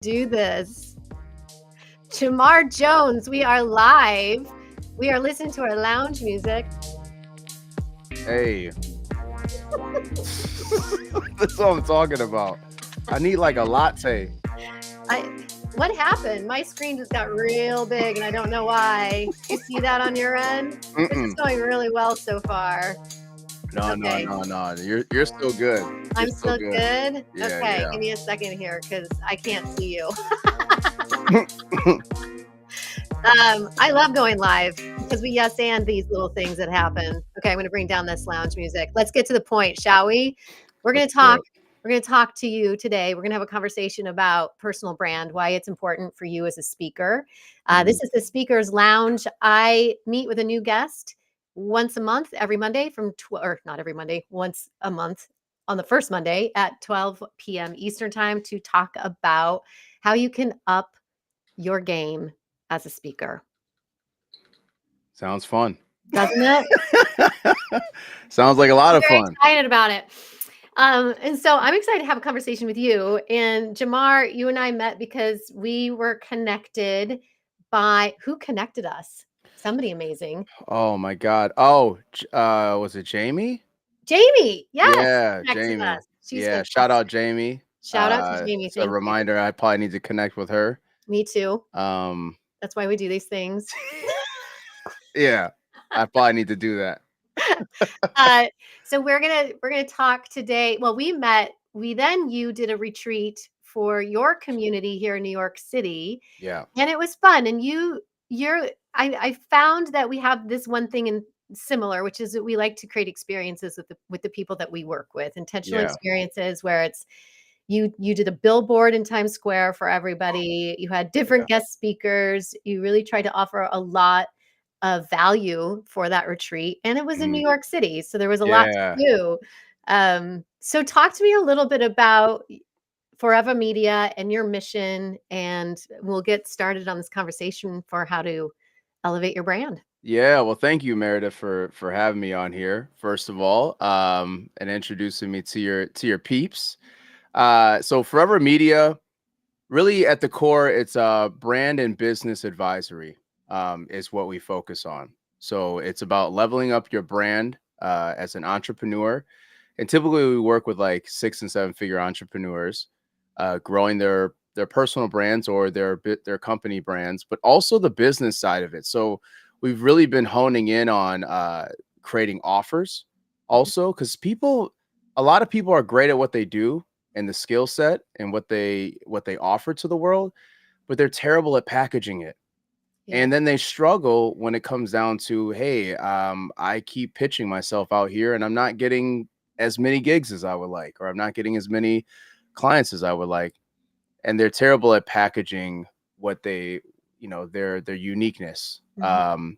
Do this. Jamar Jones, we are live. We are listening to our lounge music. Hey, that's what I'm talking about. I need like a latte. What happened? My screen just got real big and I don't know why. You see that on your end? This is going really well so far. No. You're still good. I'm still good? Yeah, okay, yeah. give me a second here because I can't see you. I love going live because we yes and these little things that happen. Okay, I'm going to bring down this lounge music. Let's get to the point, shall we? We're going to talk. We're going to talk to you today. We're going to have a conversation about personal brand, why it's important for you as a speaker. This is the Speakers Lounge. I meet with a new guest once a month, every Monday or not every Monday, once a month on the first Monday at 12 p.m. Eastern time to talk about how you can up your game as a speaker. Sounds fun. Doesn't it? Sounds like a lot of fun. I'm excited about it. And so I'm excited to have a conversation with you. And Jamar, you and I met because we were connected by who connected us? Somebody amazing. Oh my God. Oh, was it Jamie? Jamie. Yes. Yeah, Jamie. Yeah, shout out Jamie. Shout out to Jamie. It's a reminder. I probably need to connect with her. Me too. That's why we do these things. Yeah, I probably need to do that. So we're gonna talk today. Well, we met. You did a retreat for your community here in New York City. Yeah, and it was fun. And I found that we have this one thing in similar, which is that we like to create experiences with the people that we work with, intentional experiences where it's you did a billboard in Times Square for everybody. You had different guest speakers. You really tried to offer a lot of value for that retreat, and it was in New York City, so there was a lot to do. So talk to me a little bit about Foureva Media and your mission, and we'll get started on this conversation for how to elevate your brand. Yeah, well, thank you, Meredith, for having me on here, first of all, and introducing me to your peeps. So Foureva Media, really at the core, it's brand and business advisory, is what we focus on. So it's about leveling up your brand as an entrepreneur. And typically we work with like 6 and 7 figure entrepreneurs, growing their personal brands or their company brands, but also the business side of it. So we've really been honing in on creating offers also, because a lot of people are great at what they do and the skill set and what they offer to the world, but they're terrible at packaging it. And then they struggle when it comes down to, hey, I keep pitching myself out here and I'm not getting as many gigs as I would like, or I'm not getting as many clients as I would like. And they're terrible at packaging what they, their uniqueness, and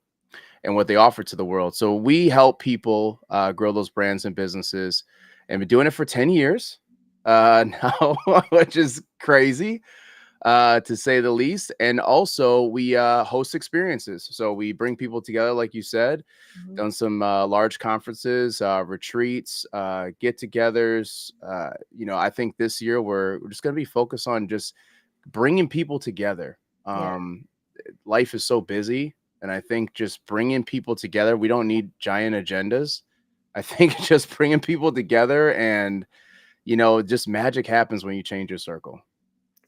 what they offer to the world. So we help people grow those brands and businesses, and been doing it for 10 years now, which is crazy. To say the least. And also we host experiences. So we bring people together, like you said, done some large conferences, retreats, get-togethers. I think this year we're just going to be focused on just bringing people together. Life is so busy. And I think just bringing people together, we don't need giant agendas. I think just bringing people together and, just magic happens when you change your circle.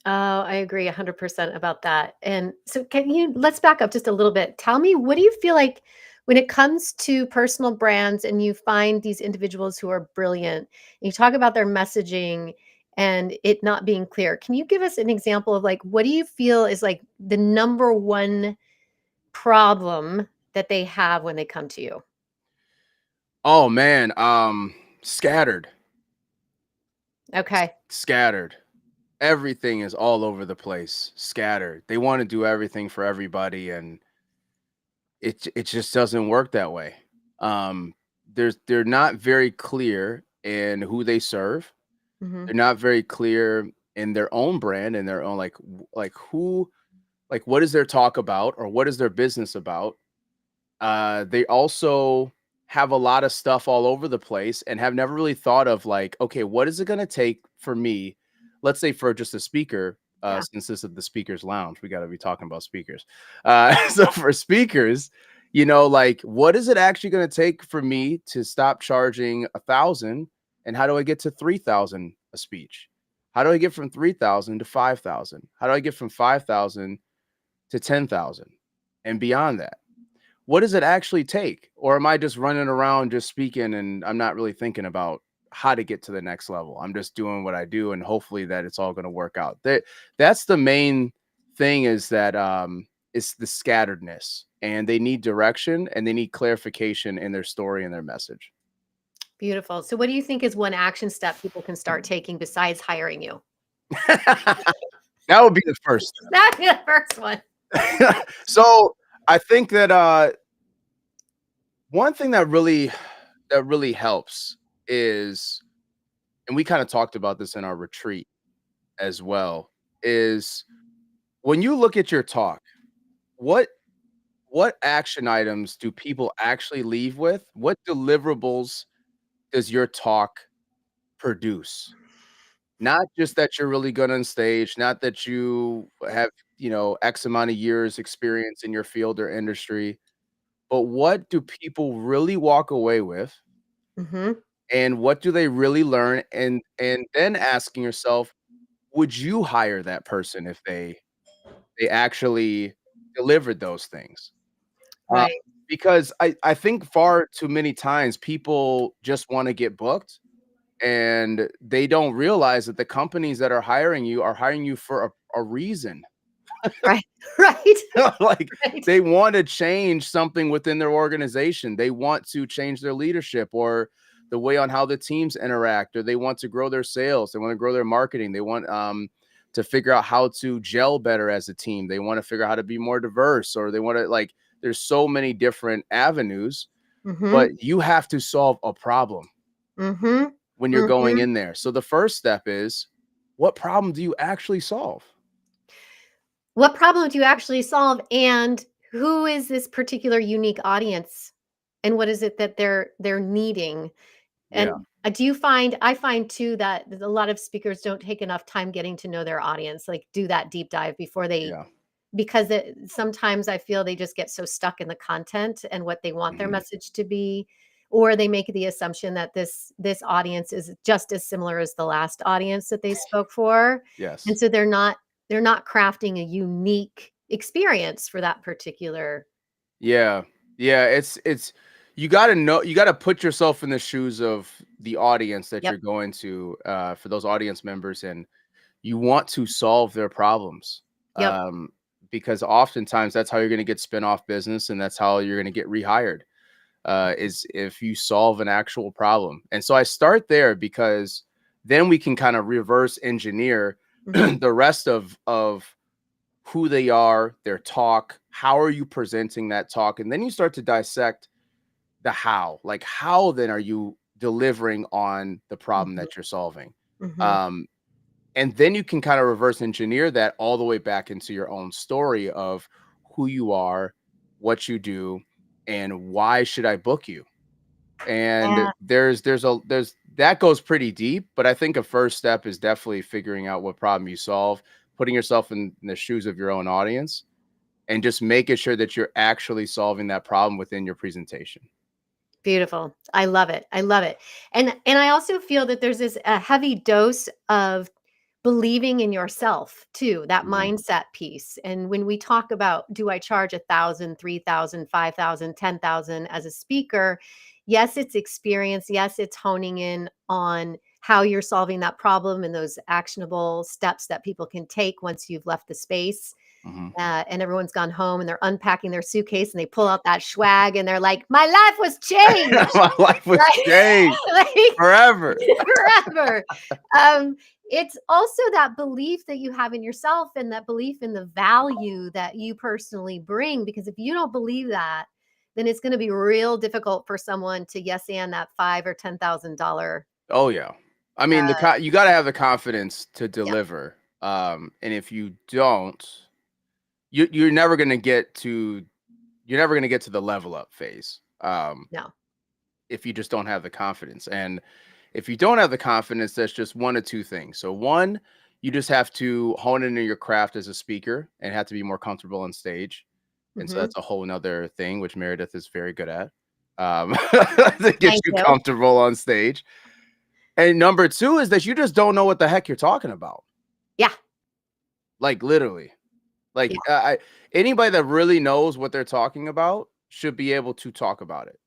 Oh, I agree 100% about that. And so let's back up just a little bit. Tell me, what do you feel like when it comes to personal brands and you find these individuals who are brilliant, and you talk about their messaging and it not being clear? Can you give us an example of like, what do you feel is like the number one problem that they have when they come to you? Oh man, scattered. Okay. Scattered. Everything is all over the place, scattered. They want to do everything for everybody, and it just doesn't work that way. They're not very clear in who they serve. They're not very clear in their own brand and their own like what is their talk about or what is their business about. They also have a lot of stuff all over the place and have never really thought of like, okay, what is it going to take for me? Let's say for just a speaker, Yeah. since this is the speakers lounge, we got to be talking about speakers. So for speakers, like, what is it actually going to take for me to stop charging 1,000? And how do I get to 3,000 a speech? How do I get from 3,000 to 5,000? How do I get from 5,000 to 10,000 and beyond that? What does it actually take? Or am I just running around just speaking and I'm not really thinking about how to get to the next level? I'm just doing what I do and hopefully that it's all going to work out. That's the main thing, is that it's the scatteredness, and they need direction and they need clarification in their story and their message. Beautiful. So what do you think is one action step people can start taking besides hiring you? That would be the first step. That'd be the first one. So I think that one thing that really helps is, and we kind of talked about this in our retreat as well, is when you look at your talk, what action items do people actually leave with? What deliverables does your talk produce? Not just that you're really good on stage, not that you have, X amount of years experience in your field or industry, but what do people really walk away with? Mhm. And what do they really learn? And then asking yourself, would you hire that person if they actually delivered those things? Uh, Right. because I think far too many times people just wanna get booked, and they don't realize that the companies that are hiring you for a reason. Right. Right. Like, Right. they wanna change something within their organization. They want to change their leadership or the way on how the teams interact, or they want to grow their sales. They wanna grow their marketing. They want, to figure out how to gel better as a team. They wanna figure out how to be more diverse, or they wanna, like, there's so many different avenues, Mhm. but you have to solve a problem Mhm. when you're going Mhm. in there. So the first step is, what problem do you actually solve? What problem do you actually solve, and who is this particular unique audience, and what is it that they're needing? Yeah, And, do you find I find too that a lot of speakers don't take enough time getting to know their audience, like, do that deep dive before they yeah. because sometimes I feel they just get so stuck in the content and what they want their Mhm. message to be, or they make the assumption that this audience is just as similar as the last audience that they spoke for, and Yes. so they're not crafting a unique experience for that particular. Yeah. Yeah, it's you gotta know, you gotta put yourself in the shoes of the audience that Yep, you're going to, for those audience members, and you want to solve their problems, yep, um, because oftentimes that's how you're gonna get spin-off business, and that's how you're gonna get rehired, is if you solve an actual problem. And so I start there because then we can kind of reverse engineer mhm, the rest of who they are, their talk, how are you presenting that talk, and then you start to dissect the how. Like, how then are you delivering on the problem mhm, that you're solving? mhm, Um, and then you can kind of reverse engineer that all the way back into your own story of who you are, what you do, and why should I book you? And yeah, there's that goes pretty deep, but I think a first step is definitely figuring out what problem you solve, putting yourself in the shoes of your own audience, and just making sure that you're actually solving that problem within your presentation. beautiful. I love it, I love it, and I also feel that there's this a heavy dose of believing in yourself too, that Mhm, mindset piece. And when we talk about, do I charge 1,000, 3,000, 5,000, 10,000 as a speaker? Yes, it's experience. Yes, it's honing in on how you're solving that problem and those actionable steps that people can take once you've left the space. mhm. And everyone's gone home and they're unpacking their suitcase and they pull out that swag and they're like, my life was changed. My life was Right? changed Like, forever. forever. Um, it's also that belief that you have in yourself and that belief in the value that you personally bring. Because if you don't believe that, then it's going to be real difficult for someone to yes and that $5 or $10,000. Oh yeah. I mean, you got to have the confidence to Yeah, deliver. And if you don't, you're never going to get to the level up phase. no. If you just don't have the confidence. And if you don't have the confidence, that's just one of two things. So one, You just have to hone into your craft as a speaker and have to be more comfortable on stage. And so Mhm. that's a whole nother thing, which Meredith is very good at. To get Thank you you. comfortable on stage. And number two is that you just don't know what the heck you're talking about. Yeah, Like literally. yeah, Like anybody that really knows what they're talking about should be able to talk about it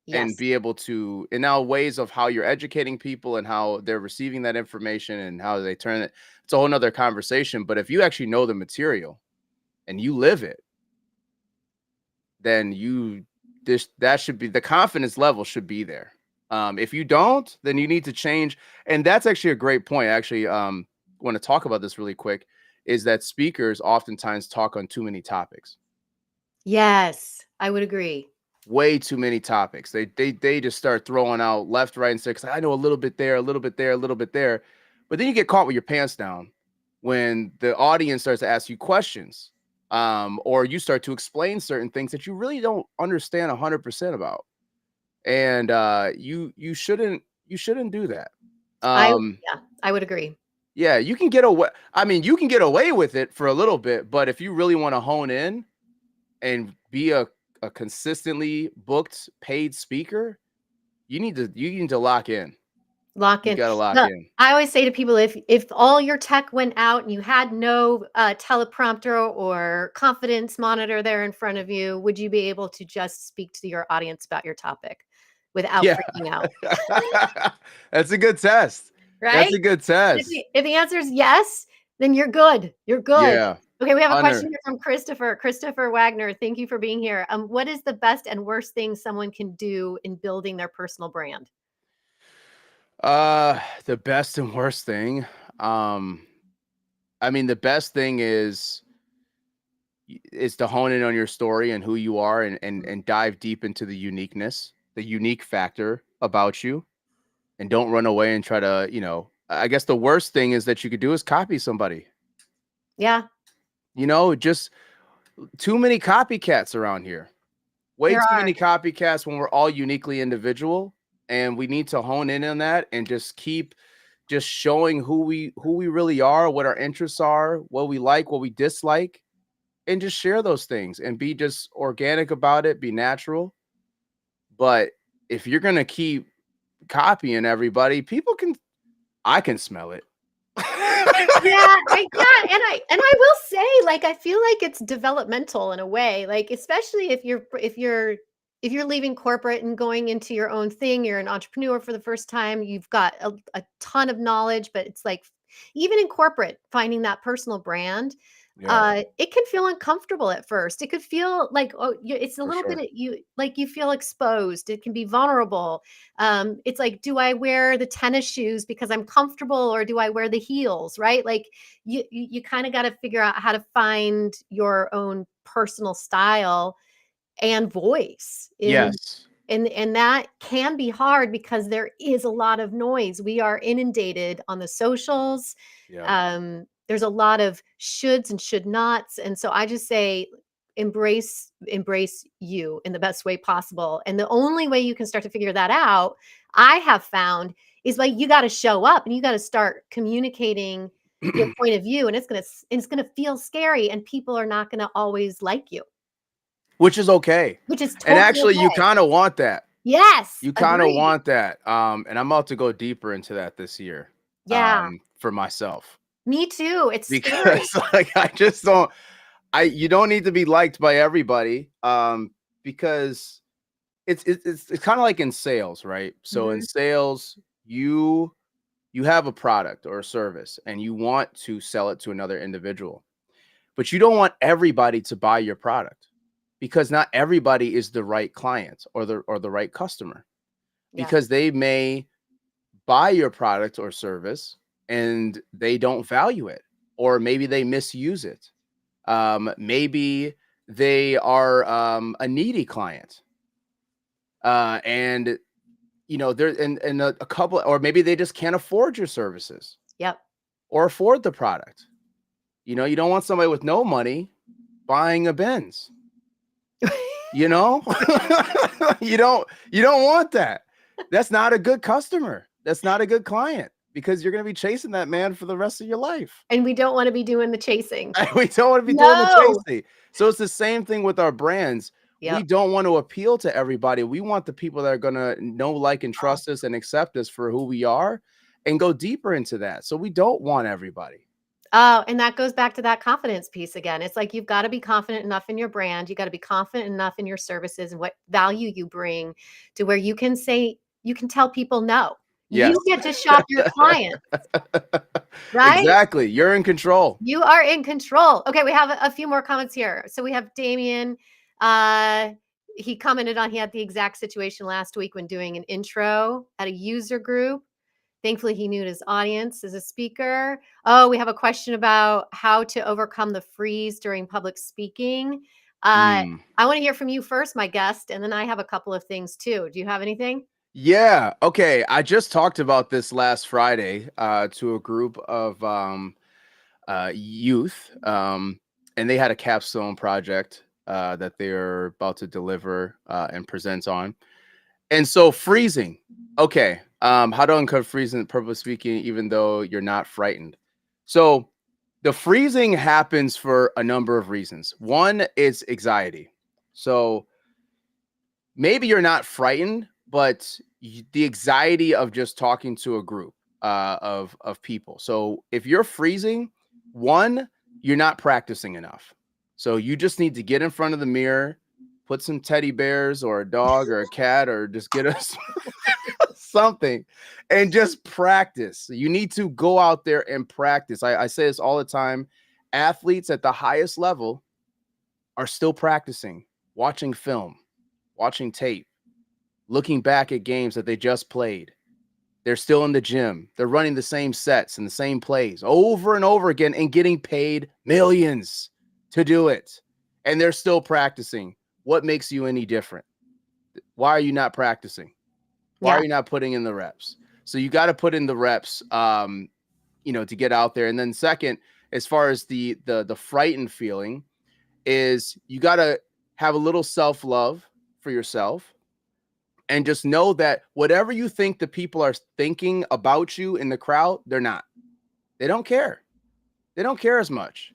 and yes. be able to, and now ways of how you're educating people and how they're receiving that information and how they turn it. It's a whole nother conversation. But if you actually know the material and you live it, then that should be, the confidence level should be there. If you don't, then you need to change. And that's actually a great point. Actually, want to talk about this really quick, is that speakers oftentimes talk on too many topics. Yes, I would agree. Way too many topics. They just start throwing out left, right, and center. I know a little bit there, a little bit there, a little bit there. But then you get caught with your pants down when the audience starts to ask you questions, or you start to explain certain things that you really don't understand 100% about. And you shouldn't do that. I Um, Yeah, I would agree. yeah, you can get away. I mean, you can get away with it for a little bit, but if you really want to hone in and be a consistently booked paid speaker, you need to lock in. Lock You in. got to lock Look, in. I always say to people, if all your tech went out and you had no, teleprompter or confidence monitor there in front of you, would you be able to just speak to your audience about your topic without Yeah. freaking out? That's a good test. That's Right? a good And test. if the answer is yes, then you're good. You're good. Yeah. Okay, we have a question 100. here from Christopher. Christopher Wagner, thank you for being here. What is the best and worst thing someone can do in building their personal brand? The best and worst thing. Um, I mean, the best thing is to hone in on your story and who you are, and dive deep into the uniqueness, the unique factor about you, and don't run away and try to, I guess the worst thing is that you could do is copy somebody. Yeah, Just too many copycats around here. Way there too are. many copycats when we're all uniquely individual, and we need to hone in on that and just keep just showing who we really are, what our interests are, what we like, what we dislike, and just share those things and be just organic about it, be natural. But if you're gonna keep copying everybody, I can smell it. And I will say, like, I feel like it's developmental in a way, like, especially if you're leaving corporate and going into your own thing, you're an entrepreneur for the first time, you've got a ton of knowledge, but it's like, even in corporate, finding that personal brand, Yeah, it can feel uncomfortable at first. It could feel like, oh, it's a for little bit sure. of you, like, you feel exposed. It can be vulnerable. It's like, do I wear the tennis shoes because I'm comfortable, or do I wear the heels? Right? Like, you kind of got to figure out how to find your own personal style and voice in Yes. and that can be hard because there is a lot of noise. We are inundated on the socials. Yeah. There's a lot of shoulds and should nots, and so I just say, embrace you in the best way possible. And the only way you can start to figure that out, I have found, is like, you got to show up and you got to start communicating your point of view, and it's gonna feel scary, and people are not gonna always like you, Which is okay. which is And totally actually, you okay. kind of want that. Yes, You kind of agreed. want that. And I'm about to go deeper into that this year, Yeah, for myself, me too. It's scary. because like I just don't. You don't need to be liked by everybody, because it's kind of like in sales, right? So in Mhm. sales, you have a product or a service and you want to sell it to another individual, but you don't want everybody to buy your product, because not everybody is the right client or the right customer, Yeah, because they may buy your product or service and they don't value it, or maybe they misuse it. Maybe they are a needy client, and they're in a couple, or maybe they just can't afford your services yep. or afford the product. You don't want somebody with no money buying a Benz. You know, you don't want that. That's not a good customer. That's not a good client, because you're going to be chasing that man for the rest of your life. And we don't want to be doing the chasing. We don't want to be doing the No. chasing. So it's the same thing with our brands. We Yep. don't want to appeal to everybody. We want the people that are going to know, like, and trust us and accept us for who we are and go deeper into that. So we don't want everybody. Oh, and that goes back to that confidence piece again. It's like you've got to be confident enough in your brand. You got to be confident enough in your services and what value you bring to where you can say, you can tell people no. Yes. You get to shop your clients, right? Exactly. You're in control. You are in control. Okay, we have a few more comments here. So we have Damien. He commented on he had the exact situation last week when doing an intro at a user group. Thankfully, he knew his audience as a speaker. Oh, we have a question about how to overcome the freeze during public speaking. I want to hear from you first, my guest, and then I have a couple of things too. Do you have anything? Yeah. Okay. I just talked about this last Friday to a group of youth, and they had a capstone project that they're about to deliver and present on. And so freezing. Okay. How to uncover freezing public speaking, even though you're not frightened. So the freezing happens for a number of reasons. One is anxiety. So maybe you're not frightened, but the anxiety of just talking to a group of people. So if you're freezing, one, you're not practicing enough. So you just need to get in front of the mirror, put some teddy bears or a dog or a cat, or just get us something and just practice. You need to go out there and practice. I say this all the time. Athletes at the highest level are still practicing, watching film, watching tape, looking back at games that they just played. They're still in the gym. They're running the same sets and the same plays over and over again and getting paid millions to do it. And they're still practicing. What makes you any different? Why are you not practicing? Why are you not putting in the reps? So you got to put in the reps, to get out there. And then second, as far as the frightened feeling, is you got to have a little self-love for yourself. And just know that whatever you think the people are thinking about you in the crowd, they're not. They don't care. They don't care as much.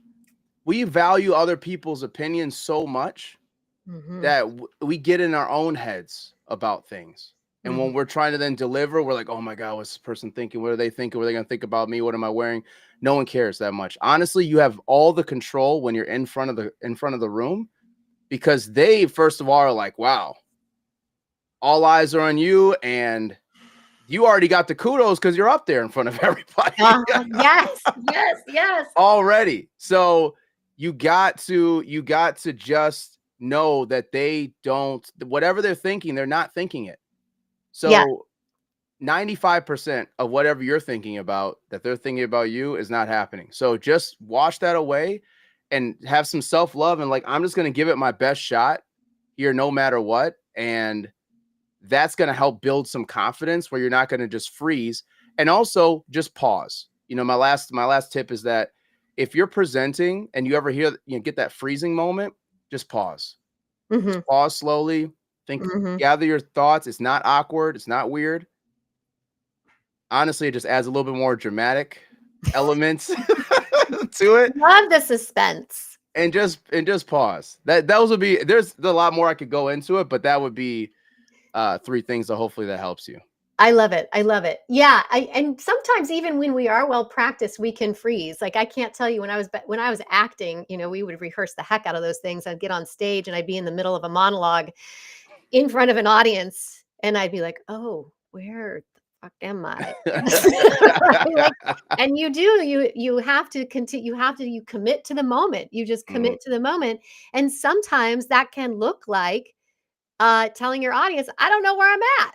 We value other people's opinions so much that we get in our own heads about things. And when we're trying to then deliver, we're like, oh my God, what's this person thinking? What are they thinking? What are they going to think about me? What am I wearing? No one cares that much. Honestly, you have all the control when you're in front of the room, because they, first of all, are like, wow, all eyes are on you, and you already got the kudos because you're up there in front of everybody. Yes. Already. So you got to just know that they don't, whatever they're thinking, they're not thinking it. So 95% of whatever you're thinking about that they're thinking about you is not happening. So just wash that away and have some self-love and like, I'm just going to give it my best shot here no matter what. And that's going to help build some confidence where you're not going to just freeze. And also just pause. My last tip is that if you're presenting and you ever get that freezing moment, just pause. Just pause slowly. Think, gather your thoughts. It's not awkward. It's not weird. Honestly, it just adds a little bit more dramatic elements to it. Love the suspense. And just pause. Those would be, there's a lot more I could go into it, but that would be 3 things. So hopefully that helps you. I love it. Yeah. And sometimes even when we are well practiced, we can freeze. Like, I can't tell you when I was acting, we would rehearse the heck out of those things. I'd get on stage and I'd be in the middle of a monologue in front of an audience and I'd be like, oh, where the fuck am I? And you have to continue. You commit to the moment. You just commit to the moment. And sometimes that can look like telling your audience, I don't know where I'm at.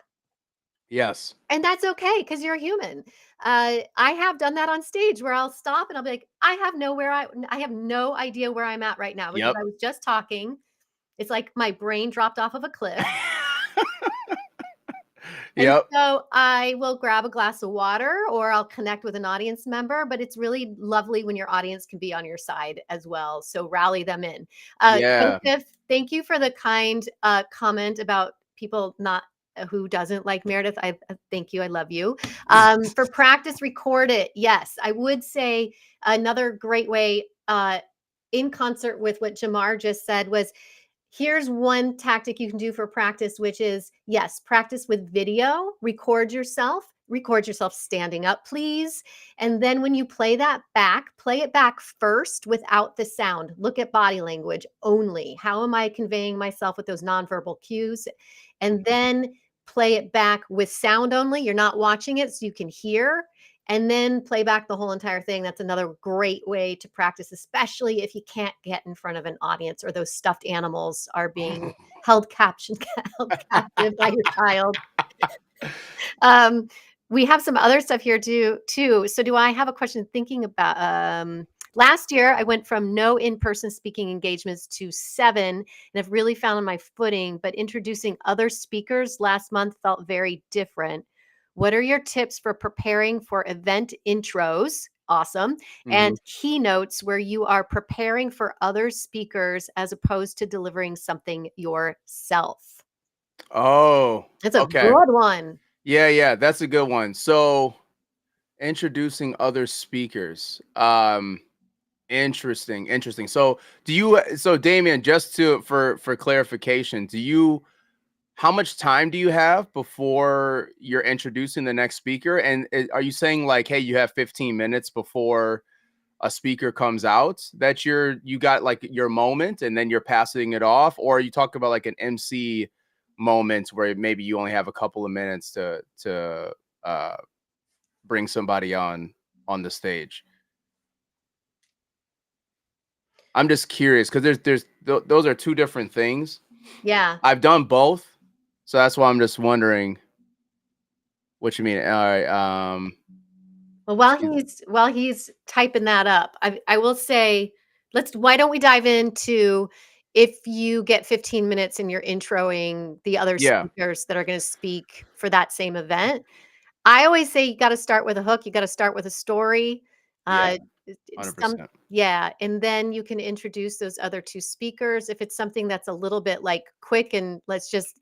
Yes. And that's okay because you're a human. I have done that on stage where I'll stop and I'll be like, I have no idea where I'm at right now because I was just talking. It's like my brain dropped off of a cliff. And so I will grab a glass of water or I'll connect with an audience member, but it's really lovely when your audience can be on your side as well. So rally them in. Joseph, thank you for the kind comment about people not who doesn't like Meredith, I thank you. I love you. For practice, record it. Yes, I would say another great way, in concert with what Jamar just said, was here's one tactic you can do for practice, which is, yes, practice with video. Record yourself standing up, please. And then when you play it back first without the sound. Look at body language only. How am I conveying myself with those nonverbal cues? And then play it back with sound only. You're not watching it, so you can hear, and then play back the whole entire thing. That's another great way to practice, especially if you can't get in front of an audience or those stuffed animals are being held captive by your child. We have some other stuff here too. So do I have a question thinking about last year I went from no in-person speaking engagements to 7, and I've really found my footing, but introducing other speakers last month felt very different. What are your tips for preparing for event intros? Awesome. And keynotes where you are preparing for other speakers as opposed to delivering something yourself? Oh, It's a okay. good one. Yeah, that's a good one. So introducing other speakers. Interesting. So Damien, just for clarification, how much time do you have before you're introducing the next speaker? And are you saying like, hey, you have 15 minutes before a speaker comes out that you got like your moment and then you're passing it off? Or are you talking about like an MC moment where maybe you only have a couple of minutes to bring somebody on the stage? I'm just curious because those are two different things. Yeah. I've done both, so that's why I'm just wondering what you mean. All right. Well, Excuse me. while he's typing that up, I will say, why don't we dive into, if you get 15 minutes and you're introing the other Yeah. speakers that are going to speak for that same event. I always say you got to start with a hook. You got to start with a story. Yeah. Uh, some 100%. Yeah, and then you can introduce those other 2 speakers. If it's something that's a little bit like quick and let's just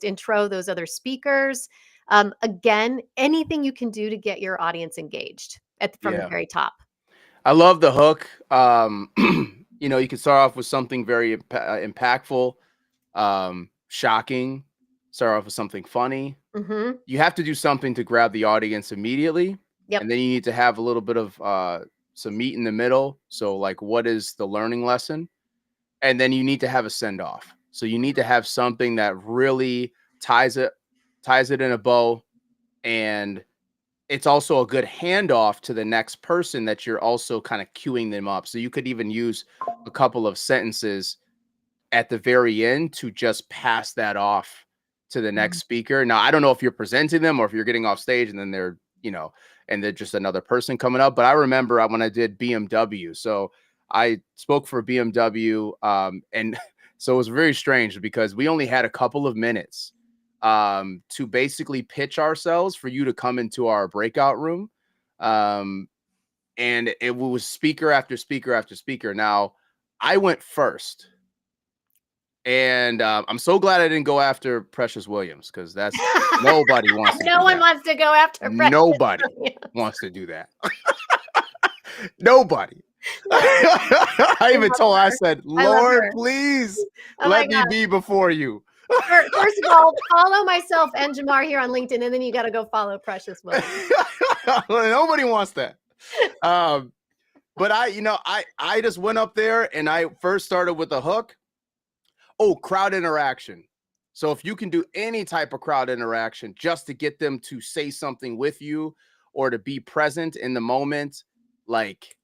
intro those other speakers. Again, anything you can do to get your audience engaged from the Yeah. very top. I love the hook. You can start off with something very impactful, shocking. Start off with something funny. Hmm. You have to do something to grab the audience immediately, Yep. and then you need to have a little bit of some meat in the middle. So, like, what is the learning lesson? And then you need to have a send off. So you need to have something that really ties it in a bow, and it's also a good handoff to the next person that you're also kind of queuing them up. So you could even use a couple of sentences at the very end to just pass that off to the next Mhm. speaker. Now, I don't know if you're presenting them or if you're getting off stage and then and they're just another person coming up. But I remember when I did BMW. So I spoke for BMW. And so it was very strange because we only had a couple of minutes to basically pitch ourselves for you to come into our breakout room. And it was speaker after speaker after speaker. Now, I went first. And I'm so glad I didn't go after Precious Williams because nobody wants to No do one that. wants to go after Precious Nobody Williams. wants to do that. Nobody. No, I I even love told her, I her. said, I love Lord, her. please Oh my let me god. be before you. First of all, follow myself and Jamar here on LinkedIn, and then you got to go follow Precious Williams. Nobody wants that. Um, but I just went up there and I first started with a hook. Oh, crowd interaction. So if you can do any type of crowd interaction just to get them to say something with you or to be present in the moment, like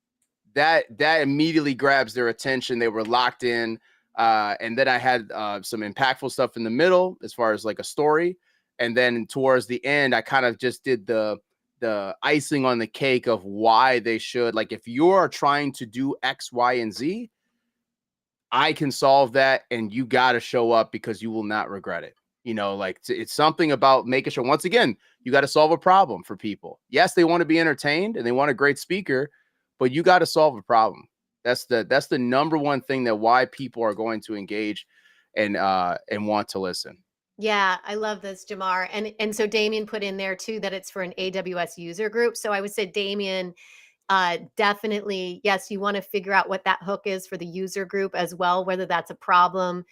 that immediately grabs their attention. They were locked in. And then I had some impactful stuff in the middle as far as like a story. And then towards the end, I kind of just did the icing on the cake of why they should. Like if you are trying to do X, Y, and Z, I can solve that, and you got to show up because you will not regret it. Like it's something about making sure, once again, you got to solve a problem for people. Yes, they want to be entertained and they want a great speaker, but you got to solve a problem. That's the number one thing that why people are going to engage and want to listen. Yeah, I love this, Jamar. And so Damien put in there too that it's for an AWS user group. So I would say, Damien, definitely, yes, you want to figure out what that hook is for the user group as well, whether that's a problem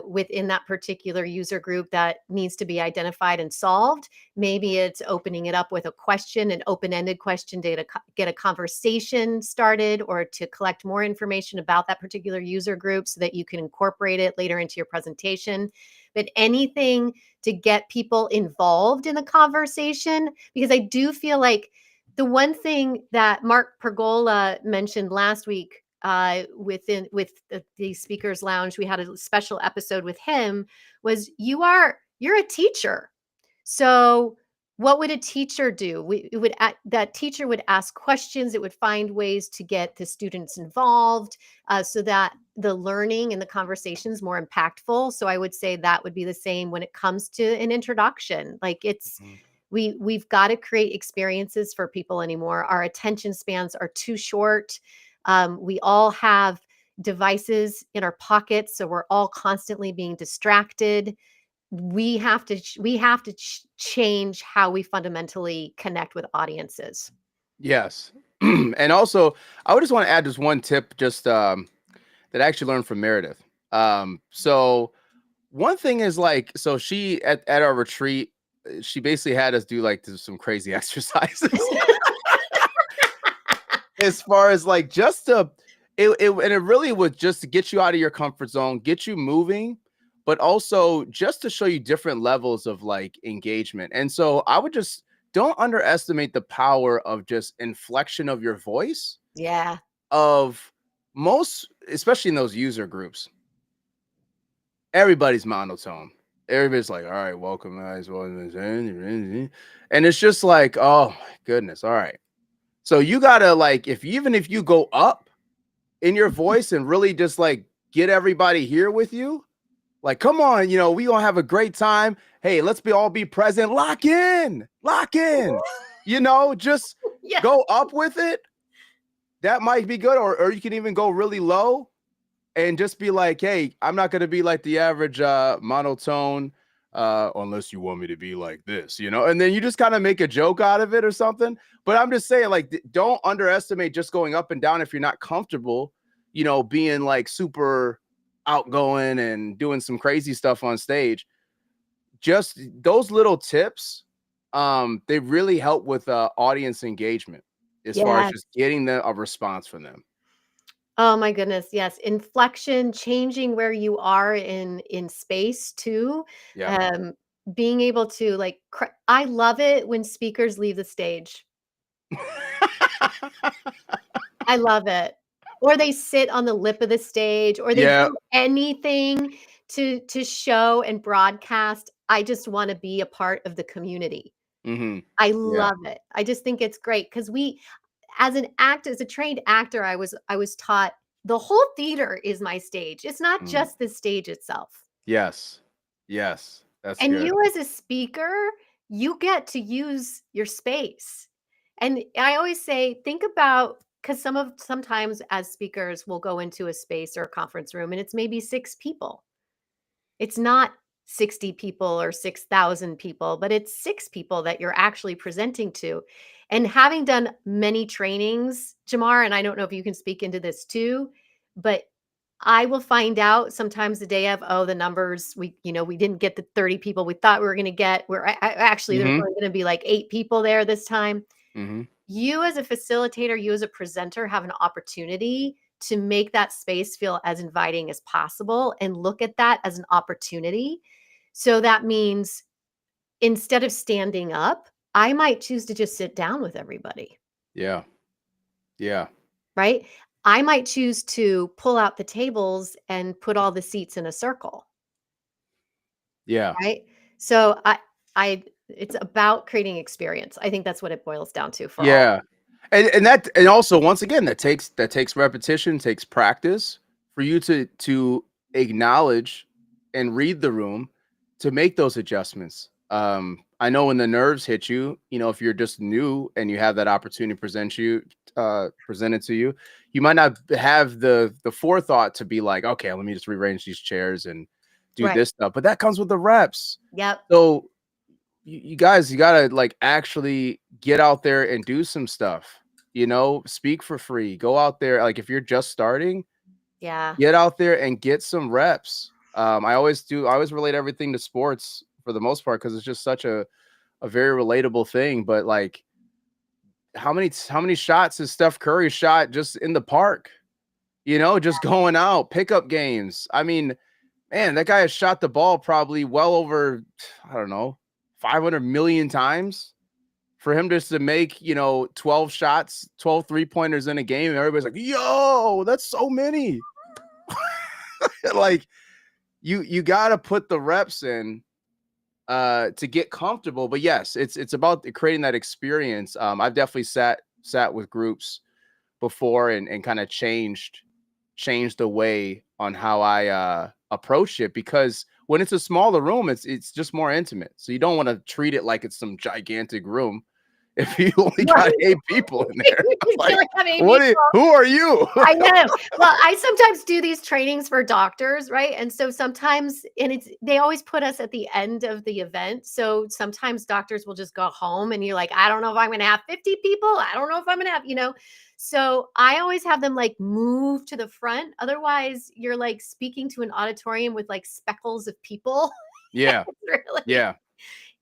within that particular user group that needs to be identified and solved. Maybe it's opening it up with a question, an open-ended question to get a conversation started, or to collect more information about that particular user group so that you can incorporate it later into your presentation. But anything to get people involved in the conversation, because I do feel like the one thing that Mark Pergola mentioned last week with the speakers lounge, we had a special episode with him, was you're a teacher. So what would a teacher do? That teacher would ask questions. It would find ways to get the students involved so that the learning and the conversation is more impactful. So I would say that would be the same when it comes to an introduction. Like we've got to create experiences for people anymore. Our attention spans are too short. We all have devices in our pockets, so we're all constantly being distracted. We have to change how we fundamentally connect with audiences. Yes. And also, I would just want to add just one tip, just that I actually learned from Meredith. So one thing is like, so she at our retreat, she basically had us do like some crazy exercises as far as like just to and it really was just to get you out of your comfort zone, get you moving, but also just to show you different levels of like engagement. And so I would just don't underestimate the power of just inflection of your voice Yeah. of most, especially in those user groups. Everybody's monotone. Everybody's like, all right, welcome guys. And it's just like, oh my goodness. All right. So you gotta like, even if you go up in your voice and really just like get everybody here with you, like, come on, we gonna have a great time. Hey, let's all be present. Lock in, just Yeah. go up with it. That might be good. Or you can even go really low and just be like, hey, I'm not going to be like the average monotone unless you want me to be like this, and then you just kind of make a joke out of it or something. But I'm just saying, like, don't underestimate just going up and down if you're not comfortable, being like super outgoing and doing some crazy stuff on stage. Just those little tips, they really help with audience engagement as far as Yes. just getting a response from them. Oh my goodness, yes. Inflection, changing where you are in space too. Yeah. Um, being able to like I love it when speakers leave the stage. I love it. Or they sit on the lip of the stage, or they Yeah. do anything to show and broadcast, I just wanna be a part of the community. Hmm. I Yeah. love it. I just think it's great because as a trained actor, I was taught the whole theater is my stage. It's not Mm. just the stage itself. Yes. Yes. That's And good. you as a speaker, you get to use your space. And I always say, think about because sometimes as speakers, we'll go into a space or a conference room and it's maybe 6 people. It's not 60 people or 6,000 people, but it's 6 people that you're actually presenting to. And having done many trainings, Jamar, and I don't know if you can speak into this too, but I will find out sometimes the day of, oh, the numbers, we didn't get the 30 people we thought we were going to get. Actually, there's Mhm. only going to be like 8 people there this time. Mhm. You as a facilitator, you as a presenter have an opportunity to make that space feel as inviting as possible and look at that as an opportunity. So that means instead of standing up, I might choose to just sit down with everybody, Yeah. Yeah. right? I might choose to pull out the tables and put all the seats in a circle, Yeah. right? So it's about creating experience. I think that's what it boils down to for all. Yeah. And also once again that takes repetition, takes practice for you to acknowledge and read the room to make those adjustments. I know when the nerves hit you, if you're just new and you have that opportunity presented to you, you might not have the forethought to be like, okay, let me just rearrange these chairs and do this stuff, but that comes with the reps. Yep. So you guys, you gotta like actually get out there and do some stuff, speak for free, go out there. Like if you're just starting, get out there and get some reps. I always relate everything to sports for the most part, because it's just such a very relatable thing. But like, how many shots has Steph Curry shot just in the park? Just going out, pickup games. I mean, man, that guy has shot the ball probably well over, I don't know, 500 million times. For him just to make, 12 shots, 12 3-pointers in a game, and everybody's like, yo, that's so many. Like, you got to put the reps in to get comfortable. But yes, it's about creating that experience. I've definitely sat with groups before and kind of changed the way on how I approach it, because when it's a smaller room, it's just more intimate. So you don't want to treat it like it's some gigantic room. If you only got 8 people in there, like, who are you? I know. Well, I sometimes do these trainings for doctors, right? And so sometimes, they always put us at the end of the event. So sometimes doctors will just go home and you're like, I don't know if I'm going to have 50 people. I don't know if I'm going to have, So I always have them like move to the front. Otherwise, you're like speaking to an auditorium with like speckles of people. Yeah. Really, yeah.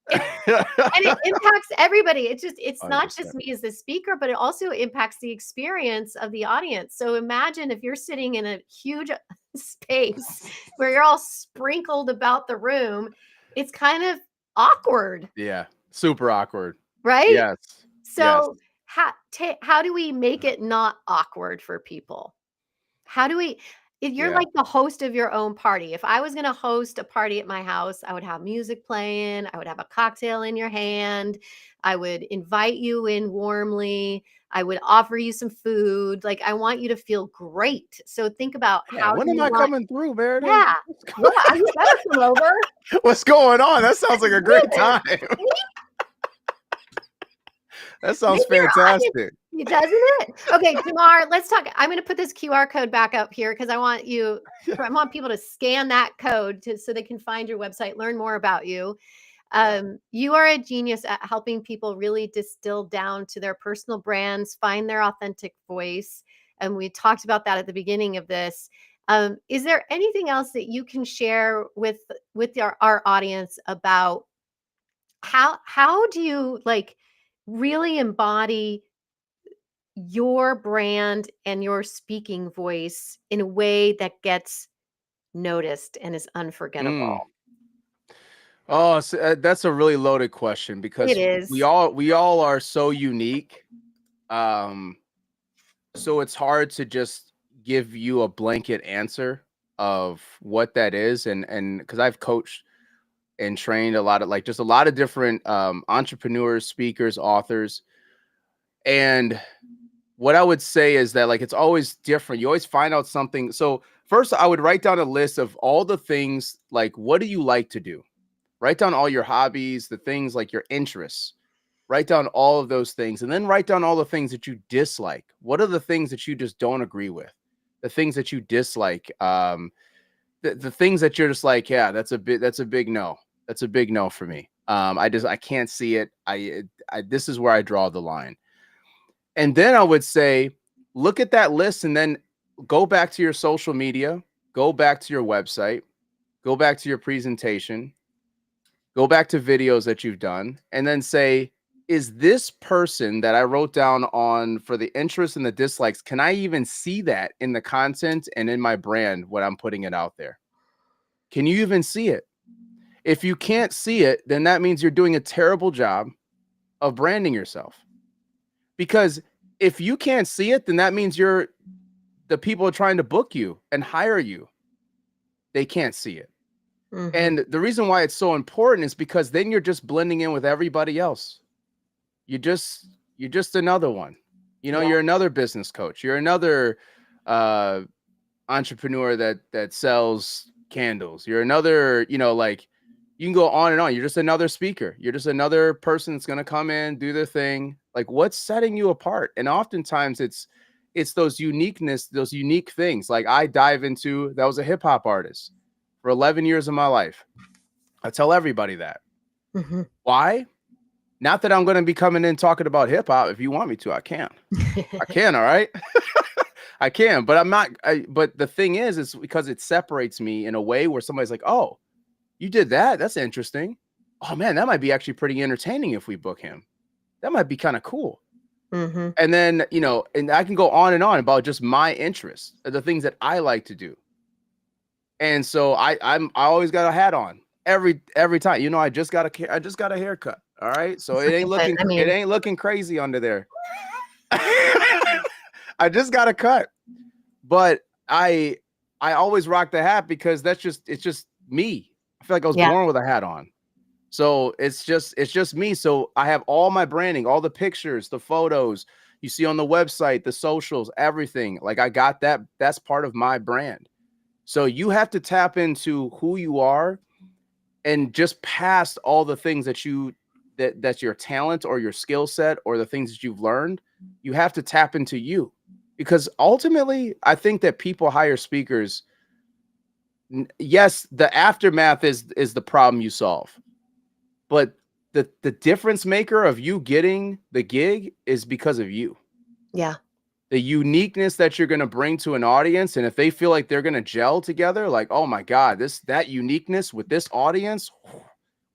and it impacts everybody. It's 100%. not just me as the speaker, but it also impacts the experience of the audience. So imagine if you're sitting in a huge space where you're all sprinkled about the room, it's kind of awkward. Yeah. Super awkward. Right? Yes. So how do we make it not awkward for people? How do we If you're like the host of your own party. If I was going to host a party at my house, I would have music playing, I would have a cocktail in your hand, I would invite you in warmly, I would offer you some food. Like, I want you to feel great. So think about when am I coming through, Meredith? Yeah. Yeah, you better come over. What's going on? That sounds like a great time. That sounds fantastic. Doesn't it? Okay, Jamar, let's talk. I'm going to put this QR code back up here because I want people to scan that code so they can find your website, learn more about you. You are a genius at helping people really distill down to their personal brands, find their authentic voice. And we talked about that at the beginning of this. Is there anything else that you can share with our audience about how do you like really embody your brand and your speaking voice in a way that gets noticed and is unforgettable? Oh, so, that's a really loaded question, because It is. we all are so unique. So it's hard to just give you a blanket answer of what that is. And because I've coached and trained a lot of different entrepreneurs, speakers, authors. And what I would say is that, like, it's always different. You always find out something. So first, I would write down a list of all the things, like, what do you like to do? Write down all your hobbies, the things like your interests. Write down all of those things, and then write down all the things that you dislike. What are the things that you just don't agree with? The things that you dislike. The things that you're just like, yeah, that's a big no. That's a big no for me. I can't see it. This is where I draw the line. And then I would say, look at that list and then go back to your social media, go back to your website, go back to your presentation, go back to videos that you've done, and then say, is this person that I wrote down on for the interests and the dislikes, can I even see that in the content and in my brand when I'm putting it out there? Can you even see it? If you can't see it, then that means you're doing a terrible job of branding yourself. Because if you can't see it, then that means the people are trying to book you and hire you. They can't see it. Mm-hmm. And the reason why it's so important is because then you're just blending in with everybody else. You're just another one. You're another business coach. You're another entrepreneur that sells candles. You're another, like, you can go on and on. You're just another speaker. You're just another person that's going to come in, do their thing. Like, what's setting you apart? And oftentimes it's those unique things. Like, I dive into, that was a hip hop artist for 11 years of my life. I tell everybody that. Mm-hmm. Why? Not that I'm going to be coming in talking about hip hop. If you want me to, I can. I can. All right. I can, but I'm not. But the thing is because it separates me in a way where somebody's like, oh, you did that. That's interesting. Oh, man, that might be actually pretty entertaining if we book him. That might be kind of cool. Mm-hmm. And then, and I can go on and on about just my interests, the things that I like to do. And so I always got a hat on every time. I just got a haircut. All right. So it ain't looking crazy under there. I just got a cut. But I always rock the hat because it's just me. I feel like I was born with a hat on. So it's just me. So I have all my branding, all the pictures, the photos you see on the website, the socials, everything. Like I got that. That's part of my brand. So you have to tap into who you are and just past all the things that's your talent or your skill set or the things that you've learned. You have to tap into you, because ultimately I think that people hire speakers. Yes, the aftermath is the problem you solve, but the difference maker of you getting the gig is because of you. Yeah. The uniqueness that you're going to bring to an audience. And if they feel like they're going to gel together, like, oh my God, that uniqueness with this audience,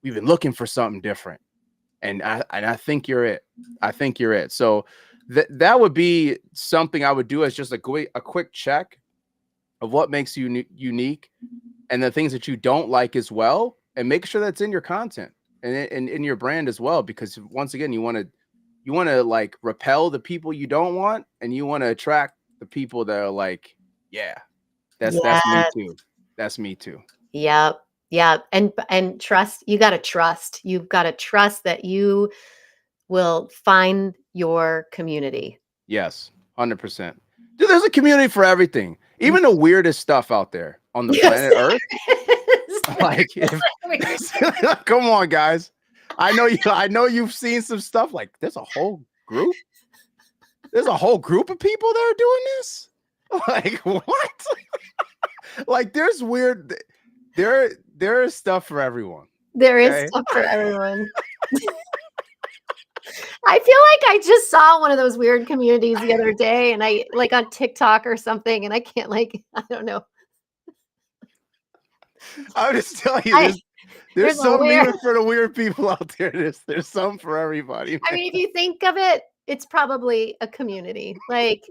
we've been looking for something different. And I think you're it. I think you're it. So that would be something I would do as just a quick check of what makes you unique and the things that you don't like as well. And make sure that's in your content and in your brand as well. Because once again, you want to like repel the people you don't want, and you want to attract the people that are like, yeah, that's me too. That's me too. Yep. Yeah. And trust, you've got to trust that you will find your community. Yes. 100%. Dude, there's a community for everything. Even the weirdest stuff out there on the planet Earth. Like, come on, guys. I know you've seen some stuff like there's a whole group. There's a whole group of people that are doing this. Like, what? Like, there's weird. There is stuff for everyone. There is stuff for everyone. I feel like I just saw one of those weird communities the other day, and I like on TikTok or something, and I can't I don't know. I'm just telling you, there's some even for the weird people out there. There's some for everybody. Man. I mean, if you think of it, it's probably a community. Like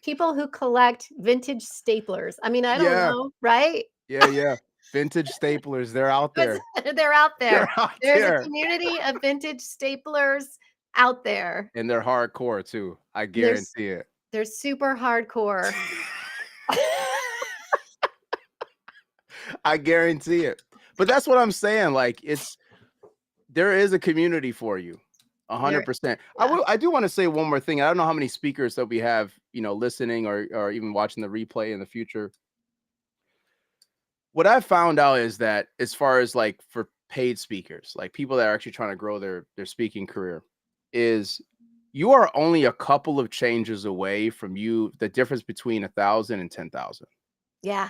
people who collect vintage staplers. I mean, I don't know, right? Yeah. Vintage staplers. They're out there. They're out there. There's a community of vintage staplers out there. And they're hardcore too. I guarantee it. They're super hardcore. I guarantee it. But that's what I'm saying. Like there is a community for you. 100%. Yeah. I do want to say one more thing. I don't know how many speakers that we have, listening or even watching the replay in the future. What I found out is that as far as like for paid speakers, like people that are actually trying to grow their speaking career, is you are only a couple of changes away from the difference between 1,000 and 10,000. Yeah.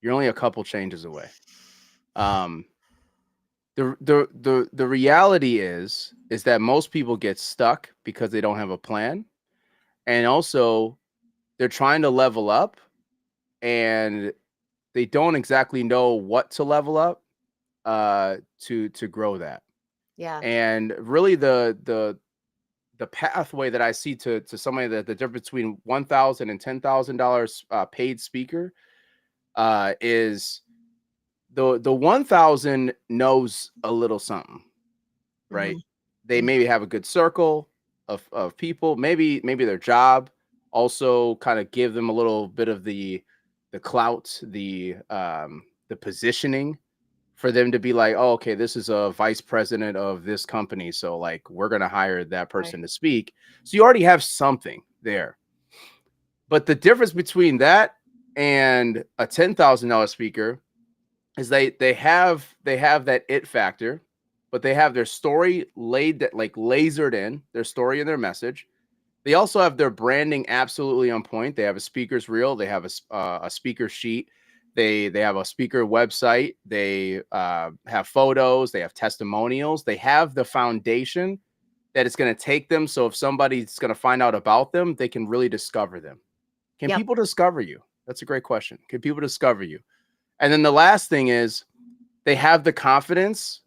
You're only a couple changes away. The reality is that most people get stuck because they don't have a plan, and also they're trying to level up and they don't exactly know what to level up to grow that. Yeah. And really the pathway that I see to somebody that the difference between $1,000 and $10,000 paid speaker is the 1,000 knows a little something, right? Mm-hmm. They maybe have a good circle of people, maybe their job also kind of give them a little bit of the clout, the positioning for them to be like, oh, okay, this is a vice president of this company, so like we're gonna hire that person to speak. So you already have something there. But the difference between that and a $10,000 speaker is they have that it factor, but they have their story lasered in, their story and their message. They also have their branding absolutely on point. They have a speaker's reel. They have a speaker sheet. They have a speaker website. They have photos. They have testimonials. They have the foundation that it's going to take them. So if somebody's going to find out about them, they can really discover them. Can Yep. people discover you? That's a great question. Can people discover you? And then the last thing is they have the confidence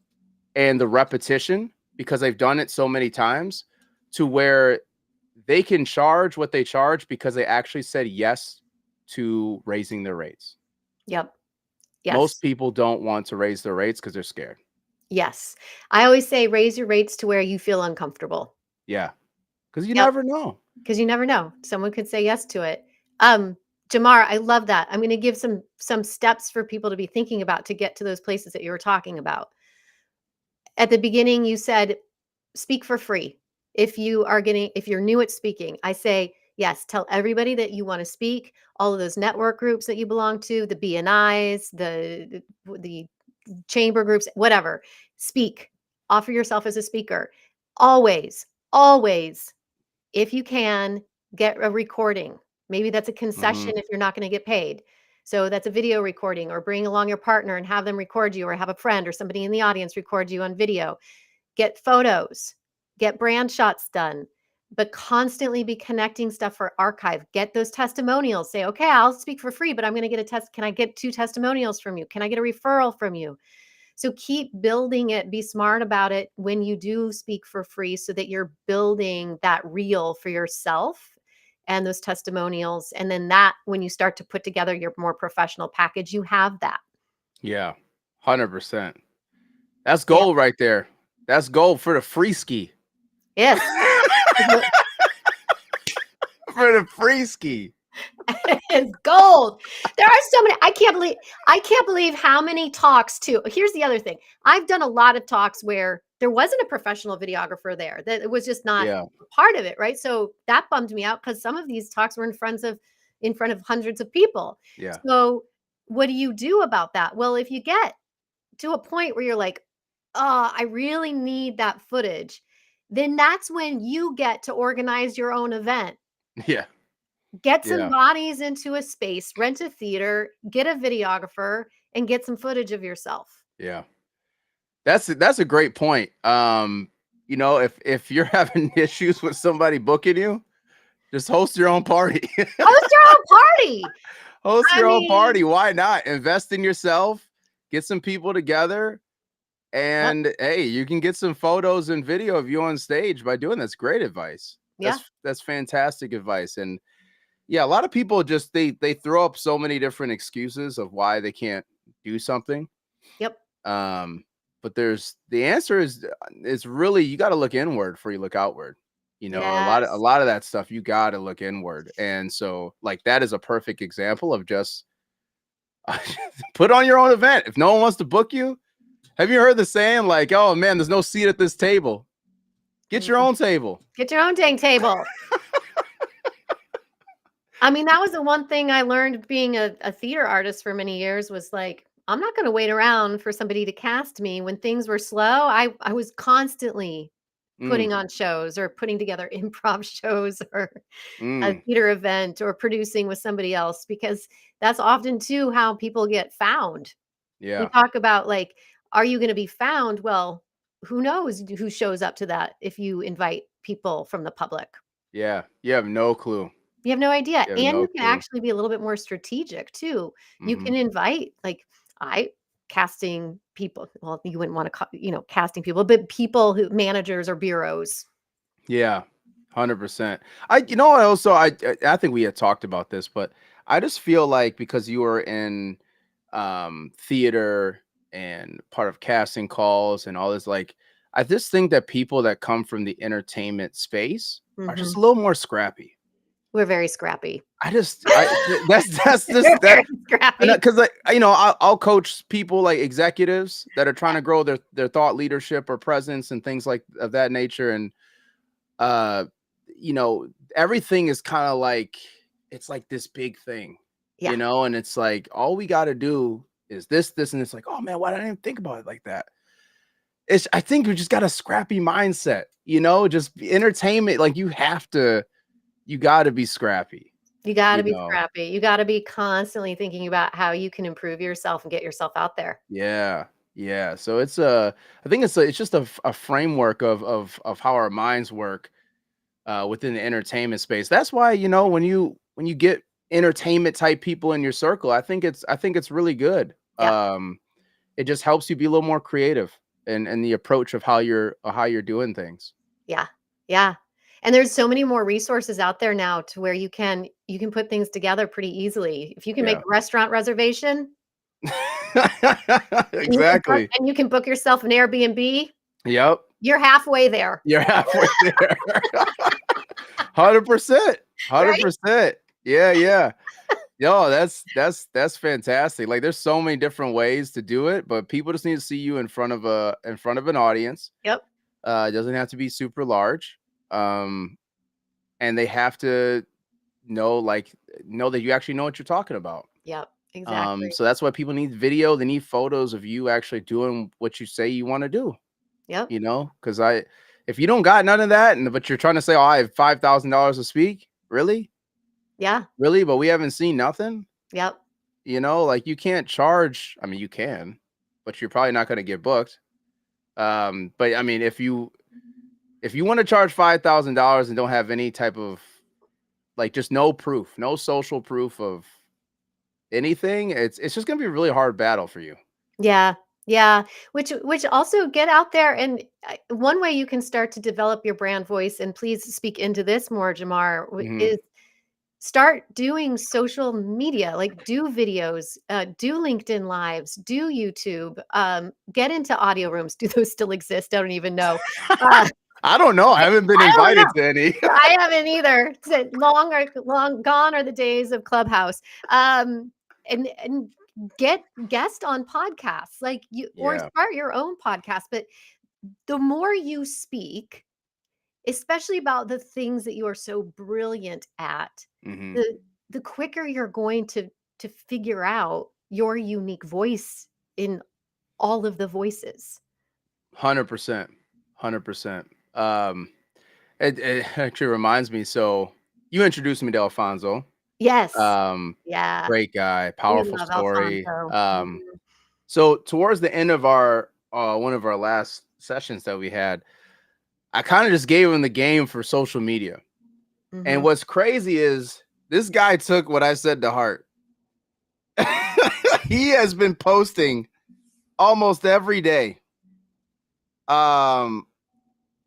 and the repetition because they've done it so many times to where they can charge what they charge because they actually said yes to raising their rates. Yep. Most Yes. people don't want to raise their rates because they're scared. Yes. I always say raise your rates to where you feel uncomfortable. Yeah. Because you Yep. never know. Because you never know. Someone could say yes to it. Jamar, I love that. I'm going to give some steps for people to be thinking about to get to those places that you were talking about. At the beginning, you said speak for free. If you're new at speaking, I say, yes, tell everybody that you want to speak, all of those network groups that you belong to, the BNIs, the chamber groups, whatever, speak, offer yourself as a speaker. Always, always, if you can, get a recording. Maybe that's a concession if you're not going to get paid. So that's a video recording, or bring along your partner and have them record you, or have a friend or somebody in the audience record you on video. Get photos, get brand shots done, but constantly be connecting stuff for archive. Get those testimonials. Say, okay, I'll speak for free, but I'm going to get a test. Can I get 2 testimonials from you? Can I get a referral from you? So keep building it. Be smart about it when you do speak for free so that you're building that reel for yourself and those testimonials. And then that, when you start to put together your more professional package, you have that. Yeah. 100%. That's Yeah. gold right there. That's gold for the free ski. Yes. For the free ski. It's gold. There are so many. I can't believe how many talks too. Here's the other thing. I've done a lot of talks where there wasn't a professional videographer there. That it was just not Yeah. part of it, right? So that bummed me out because some of these talks were in front of hundreds of people. Yeah. So what do you do about that? Well, if you get to a point where you're like, oh, I really need that footage, then that's when you get to organize your own event. Yeah. Get some Yeah. bodies into a space, rent a theater, get a videographer, and get some footage of yourself. Yeah. That's a great point. You know, if you're having issues with somebody booking you, just host your own party. Host your own party. Host I your own mean, party. Why not? Invest in yourself, get some people together, yep, and hey, you can get some photos and video of you on stage by doing that's great advice. yeah, That's fantastic advice. And yeah, a lot of people just they throw up so many different excuses of why they can't do something. yep, But there's the answer is really you got to look inward before you look outward. You know, a yes, lot of that stuff you got to look inward. And so like that is a perfect example of just put on your own event. If no one wants to book you, have you heard the saying like, "Oh man, there's no seat at this table. Get your own table." get your own dang table. I mean, that was the one thing I learned being a theater artist for many years was like, I'm not going to wait around for somebody to cast me. When things were slow, I was constantly Mm, putting on shows or putting together improv shows or a mm, theater event or producing with somebody else, because that's often too how people get found. We yeah, talk about like, are you going to be found? Well, who knows who shows up to that if you invite people from the public? yeah. You have no clue. You have no idea. You have And no you can clue. actually be a little bit more strategic too. You Hmm. can invite like I casting people. Well, you wouldn't want to, casting people, but people who managers or bureaus. Yeah, 100%. You know, I think we had talked about this, but I just feel like because you were in theater and part of casting calls and all this, like I just think that people that come from the entertainment space are just Mhm. a little more scrappy. We're very scrappy. That's We're just that very scrappy. because like you know I'll coach people like executives that are trying to grow their thought leadership or presence and things like of that nature. And uh you know everything is kind of like it's like this big thing, Yeah. and it's like all we got to do is this, and it's like, oh man, why didn't I even think about it like that? I think we just got a scrappy mindset, just entertainment. Like you got to be scrappy. You gotta you be know? scrappy. You gotta be constantly thinking about how you can improve yourself and get yourself out there. Yeah. Yeah. So I think it's just a framework of how our minds work within the entertainment space. That's why, when you get entertainment type people in your circle, I think it's really good. Yeah, It just helps you be a little more creative and the approach of how you're doing things. yeah, yeah. And there's so many more resources out there now to where you can put things together pretty easily. If you can make Yeah. a restaurant reservation and Exactly. you can book yourself an Airbnb, Yep. you're halfway there, You're halfway there. 100%. right? 100%. Yeah, yeah. Yo, that's fantastic. Like there's so many different ways to do it, but people just need to see you in front of an audience. Yep, It doesn't have to be super large. Um, and they have to know like know that you actually know what you're talking about. yep, exactly. So that's why people need video. They need photos of you actually doing what you say you want to do. Yep, Because if you don't got none of that, but you're trying to say, "Oh, I have $5,000 to speak," really, yeah, really, but we haven't seen nothing. yep, Like you can't charge. I mean, you can, but you're probably not going to get booked. But I mean, if you want to charge $5,000 and don't have any type of like just no proof, no social proof of anything, it's just going to be a really hard battle for you. yeah, yeah. Which also get out there and one way you can start to develop your brand voice, and please speak into this more, Jamar, Hmm. is start doing social media, like do videos, do LinkedIn lives, do YouTube, get into audio rooms. Do those still exist? I don't even know. Uh, I don't know. I haven't been I don't invited know. to any. I haven't either. Long gone are the days of Clubhouse. And get guest on podcasts, like you, or Yeah. start your own podcast. But the more you speak, especially about the things that you are so brilliant at, Hmm. the quicker you're going to figure out your unique voice in all of the voices. 100%. 100%. It actually reminds me. So you introduced me to Alfonso. Yes. Um, Yeah. Great guy, We powerful love story. Alfonso. So towards the end of our one of our last sessions that we had, I kind of just gave him the game for social media. And Mhm. what's crazy is this guy took what I said to heart. He has been posting almost every day. Um,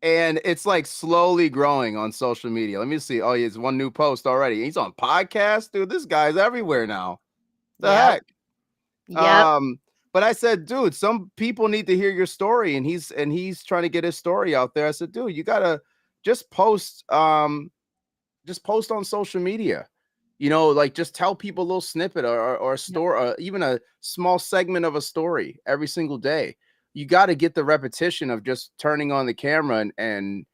and it's like slowly growing on social media. Let me see. Oh, he has one new post already. He's on podcast, dude. This guy's everywhere now. The Yep. heck? Yep. Um, but I said, dude, some people need to hear your story, and he's trying to get his story out there. I said, dude, you gotta just post, just post on social media. Like just tell people a little snippet or a Yep. story, or even a small segment of a story every single day. You got to get the repetition of just turning on the camera and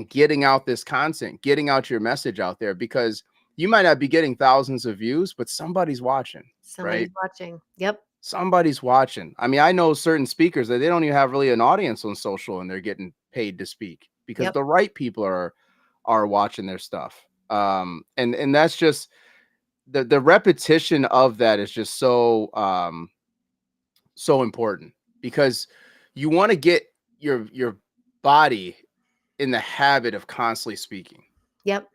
getting out this content, getting out your message out there, because you might not be getting thousands of views, but somebody's watching, Somebody's right? watching. Yep. Somebody's watching. I mean, I know certain speakers that they don't even have really an audience on social, and they're getting paid to speak because Yep. the right people are watching their stuff. And that's just the repetition of that is just so important, because you want to get your body in the habit of constantly speaking. Yep.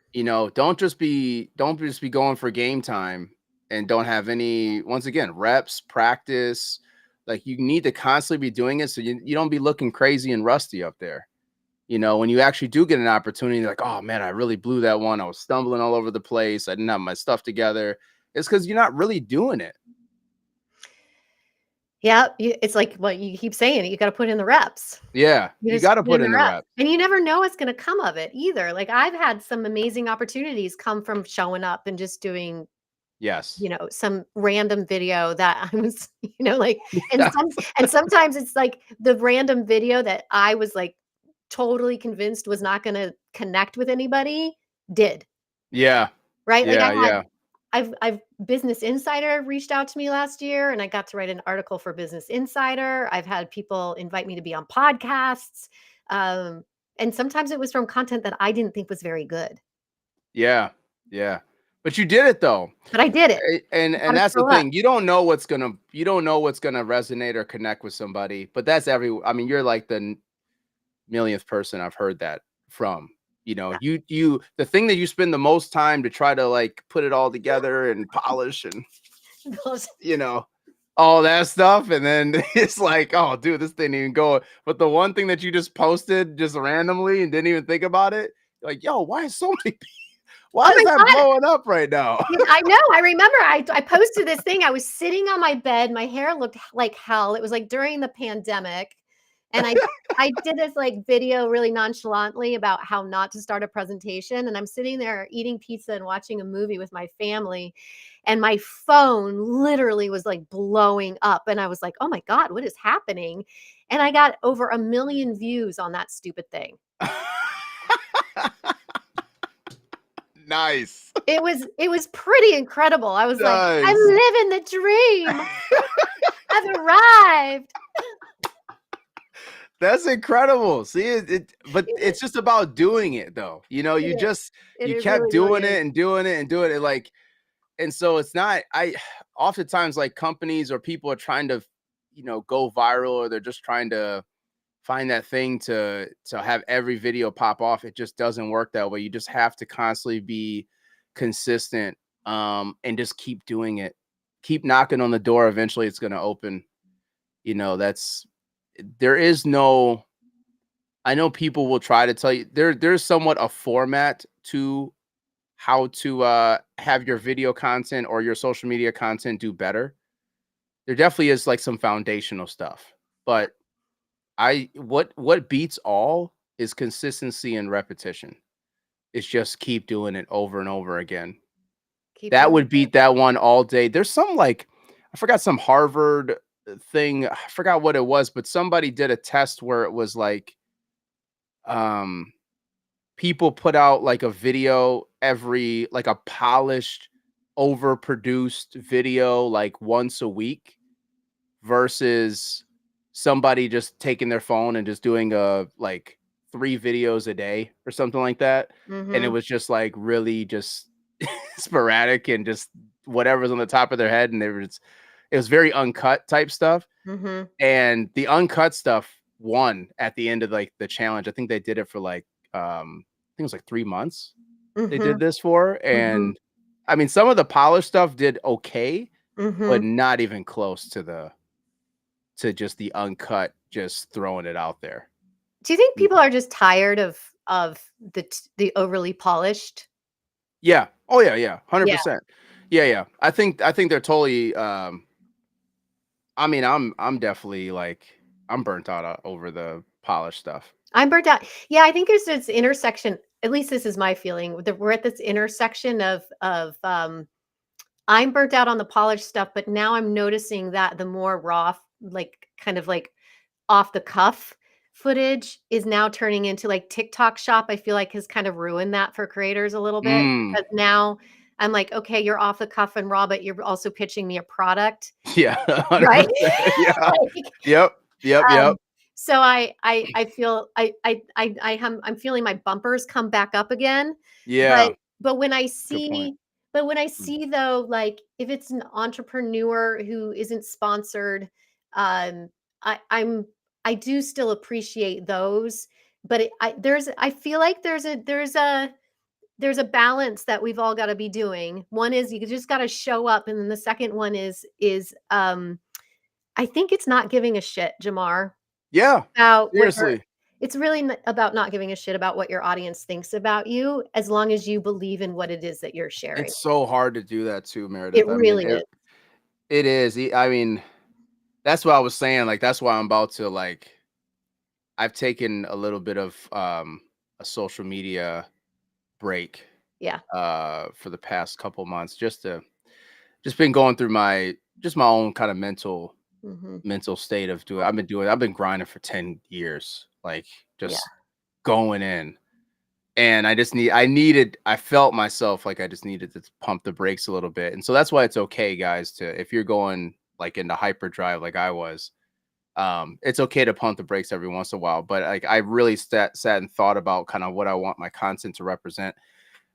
Don't just be going for game time and don't have any, once again, reps, practice. Like you need to constantly be doing it so you don't be looking crazy and rusty up there. When you actually do get an opportunity, like, oh man, I really blew that one. I was stumbling all over the place. I didn't have my stuff together. It's because you're not really doing it. Yeah, it's like what you keep saying, you gotta put in the reps. Yeah, You you just got to put in put the in the reps, reps. and you never know what's gonna come of it either. Like, I've had some amazing opportunities come from showing up and just doing, Yes. some random video that I was, like, and Yeah. sometimes it's like the random video that I was, like, totally convinced was not gonna connect with anybody, did, Yeah. right? Like, Yeah. Yeah. I've Business Insider reached out to me last year, and I got to write an article for Business Insider. I've had people invite me to be on podcasts, and sometimes it was from content that I didn't think was very good. Yeah. Yeah. But you did it though. But I did it. You And gotta that's the show up. thing. You don't know what's gonna resonate or connect with somebody, but that's I mean, you're like the millionth person I've heard that from. Yeah. The thing that you spend the most time to try to like put it all together and polish and Those you know all that stuff, and then it's like, oh, dude, this didn't even go. But the one thing that you just posted just randomly and didn't even think about it, like, yo, why is so many? Why Oh is my that god. blowing up right now? I know, I remember I posted this thing, I was sitting on my bed, my hair looked like hell, it was, like, during the pandemic, and I did this, like, video really nonchalantly about how not to start a presentation, and I'm sitting there eating pizza and watching a movie with my family, and my phone literally was, like, blowing up, and I was like, "Oh my god, what is happening?" And I got over 1,000,000 views on that stupid thing. Nice. It was pretty incredible. I was like, "I'm Nice. living the dream. I've arrived." That's incredible. See, but It it's just about doing it though. it You is. just you It kept really, really doing is. it and doing it and doing it like, and so it's not I oftentimes like companies or people are trying to, go viral, or they're just trying to find that thing to have every video pop off. It just doesn't work that way. You just have to constantly be consistent, and just keep doing it. Keep knocking on the door. Eventually it's going to open. That's there is no I know people will try to tell you there's somewhat a format to how to have your video content or your social media content do better. There definitely is like some foundational stuff. But I what beats all is consistency and repetition. It's just keep doing it over and over again. Keep That doing would it. beat that one all day. There's some like I forgot some Harvard thing. I forgot what it was, but somebody did a test where it was like um people put out like a video every like a polished overproduced video like once a week versus somebody just taking their phone and just doing like 3 videos a day or something like that, and it Mhm, was just like really just sporadic and just whatever's on the top of their head, and it was very uncut type stuff, mhm, and the uncut stuff won at the end of like the challenge. I think they did it for like I think it was like 3 months they did mhm, this for, mhm, and I mean some of the polished stuff did okay, but mhm. not even close to just the uncut, just throwing it out there. Do you think Mm. people are just tired of the overly polished? Yeah. Oh yeah, yeah. Yeah. 100%. Yeah, yeah. I think they're totally I mean, I'm definitely like I'm burnt out over the polished stuff. I'm burnt out. Yeah, I think there's this intersection, at least this is my feeling, that we're at this intersection of I'm burnt out on the polished stuff, but now I'm noticing that the more raw, like, kind of, like, off the cuff footage is now turning into, like, TikTok shop, I feel like has kind of ruined that for creators a little bit, Mm. because now I'm like, "Okay, you're off the cuff and raw, but you're also pitching me a product." Yeah, Right? 100%. Yeah. Like, Yep. Yep, yep. so I feel I'm feeling my bumpers come back up again, but Yeah. but when I Good point. see but when I Mm. see though, like, if it's an entrepreneur who isn't sponsored, um, I'm I do still appreciate those, but I feel like there's a balance that we've all gotta be doing. One is you just gotta show up, and then the second one is I think it's not giving a shit, Jamar, Yeah. about what your Seriously. it's really about not giving a shit about what your audience thinks about you, as long as you believe in what it is that you're sharing. It's so hard to do that too, It Meredith. I mean, really is. it is. I mean, that's what I was saying. Like, that's why I'm about to like I've taken a little bit of a social media break Yeah. for the past couple months, just been going through my own kind of Mhm. mental state of doing I've been grinding for 10 years, like Yeah. just going in. And I felt myself like I just needed to pump the brakes a little bit. And so that's why it's okay, guys, to if you're going like into hyperdrive like I was, it's okay to pump the brakes every once in a while. But like I really sat and thought about kind of what I want my content to represent.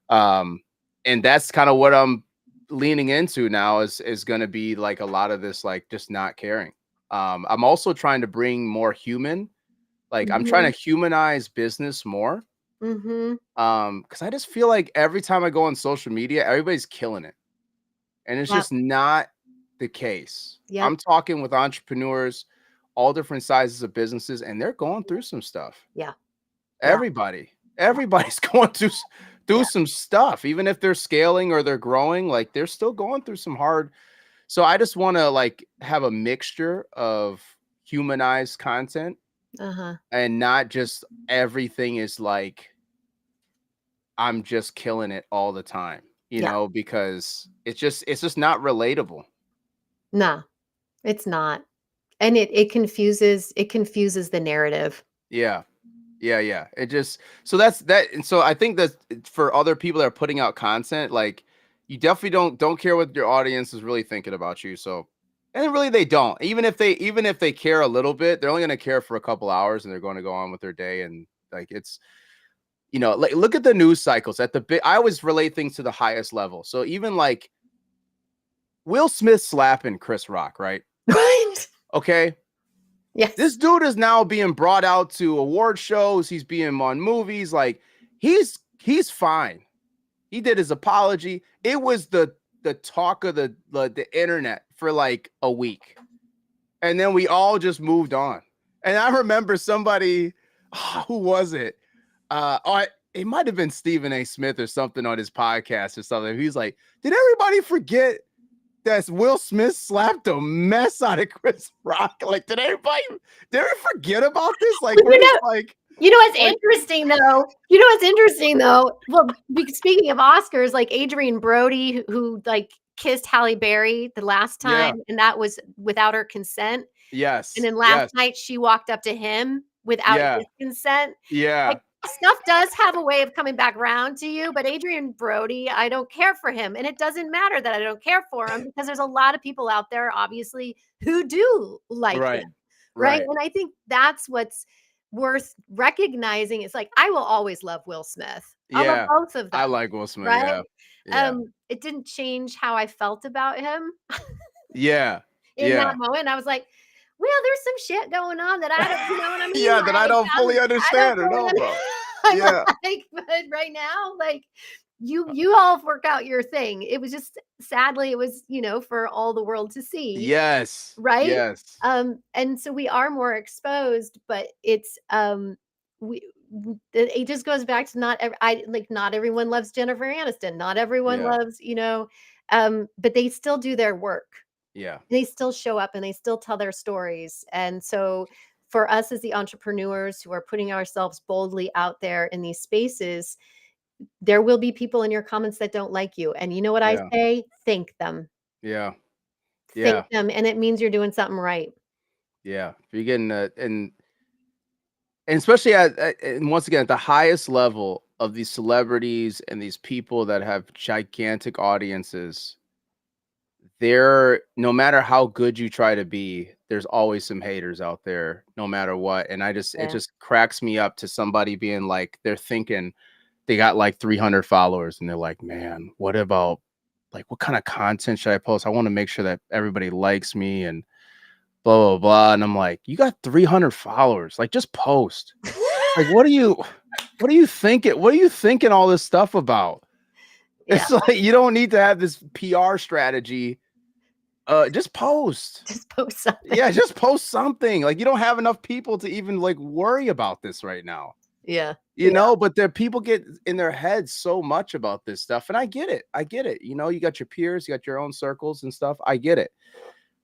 Um and that's kind of what I'm leaning into now is going to be like a lot of this, like just not caring. I'm also trying to bring more human, like I'm trying Mhm. to humanize business more. Mhm. Because I just feel like every time I go on social media, everybody's killing it. And it's Yep. just not the case. Yep. I'm talking with entrepreneurs, all different sizes of businesses, and they're going through some stuff. Yeah. Yeah. Yeah. Everybody's going through Yeah. some stuff, even if they're scaling or they're growing, like they're still going through some hard. So I just want to like have a mixture of humanized content Uh-huh. and not just everything is like I'm just killing it all the time, Yeah. because it's just not relatable. No, it's not. And it confuses the narrative. Yeah. Yeah, yeah. It just so that's that. And so I think that for other people that are putting out content, like you definitely don't care what your audience is really thinking about you. So and really they don't. Even if they care a little bit, they're only gonna care for a couple hours and they're going to go on with their day. And like it's like look at the news cycles at the big I always relate things to the highest level. So even like Will Smith slapping Chris Rock, right? Right? Okay. This Yes. dude is now being brought out to award shows. He's being on movies. Like he's fine. He did his apology. It was the talk of the internet for like a week, and then we all just moved on. And I remember somebody, who was it? It might have been Stephen A. Smith or something on his podcast or something. He's like, "Did everybody forget that Will Smith slapped the mess out of Chris Rock? Like, did everybody forget about this? Like, Well, we're just like, what's like, interesting though? Well, speaking of Oscars, like Adrian Brody, who like kissed Halle Berry the last yeah, time, and that was without her consent. And yes, then last yes, night she walked up to him without yeah, his consent. yeah, Like, stuff does have a way of coming back around to you, but Adrian Brody, I don't care for him, and it doesn't matter that I don't care for him because there's a lot of people out there, obviously, who do like right, him, right? right, And I think that's what's worth recognizing. It's like, I will always love Will Smith. I'll love yeah. both of I them, like Will Smith. right? Yeah, yeah, It didn't change how I felt about him yeah, in that yeah, moment. I was like, well, there's some shit going on that I don't, you know what I mean? yeah. That I Like, don't fully I don't understand or really know about. I'm Yeah. like, but right now, like, you all work out your thing. It was just, sadly, it was, for all the world to see, Yes. right? Yes. And so we are more exposed, but it's we it just goes back to not everyone loves Jennifer Aniston. Not everyone Yeah. loves, but they still do their work. Yeah. They still show up and they still tell their stories. And so for us as the entrepreneurs who are putting ourselves boldly out there in these spaces, there will be people in your comments that don't like you. And you know what I Yeah. say? Thank them. Yeah. Thank Yeah. them. And it means you're doing something right. Yeah. If you're getting and especially and once again at the highest level of these celebrities and these people that have gigantic audiences, there no matter how good you try to be, there's always some haters out there no matter what. And it Yeah. just cracks me up to somebody being like they're thinking they got like 300 followers and they're like, man, what about like what kind of content should I post? I want to make sure that everybody likes me and blah blah blah. And I'm like, you got 300 followers, like just post. Like what are you thinking? What are you thinking all this stuff about? Yeah. It's like you don't need to have this PR strategy. Just post. Just post something. Yeah, just post something. Like you don't have enough people to even like worry about this right now. Yeah. Yeah. But there people get in their heads so much about this stuff. And I get it. I get it. You got your peers, you got your own circles and stuff. I get it.